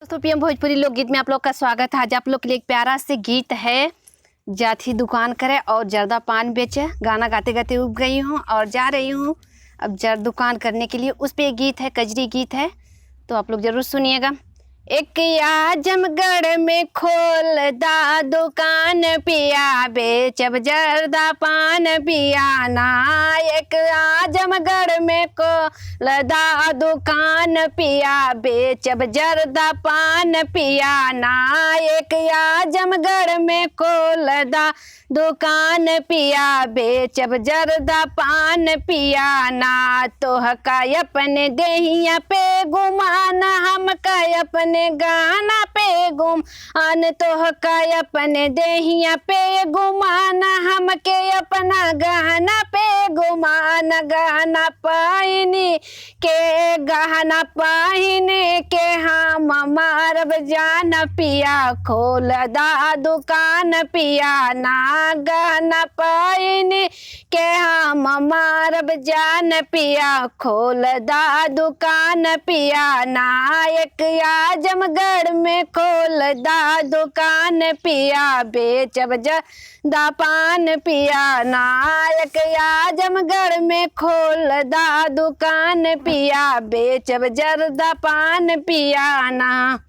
दोस्तों पीएम भोजपुरी लोकगीत में आप लोग का स्वागत है। आज आप लोग के लिए एक प्यारा से गीत है। जाती दुकान करे और जर्दा पान बेचे। गाना गाते गाते उब गई हूँ और जा रही हूँ अब जर्द दुकान करने के लिए। उस पे एक गीत है, कजरी गीत है, तो आप लोग ज़रूर सुनिएगा। एक आजमगढ़ में खोलदा दुकान पिया बेचब जर्दा पान पिया ना। एक आजमगढ़ में खोलदा दुकान पिया बेचब जर्दा पान पिया ना। एक आजमगढ़ में खोलदा दुकान पिया बेचब जर्दा पान पिया ना। तोहका अपने देहिया पे गुमान हमका अपने गाना पे गुम अन तोहका अपने देहिया पे गुमान हमके अपना गहना पे गुमान। गहना पहिनी के गहना पहिने के हम मारब जान पिया खोलदा दुकान पिया ना। गहना पहिने के हम मारब जान पिया खोलदा दुकान पिया ना। एक आजमगढ़ में खोलदा दुकान पिया बेचब जर्दा पान पिया ना। एक आजमगढ़ में खोलदा दुकान पिया बेचब जर्दा पान पिया ना।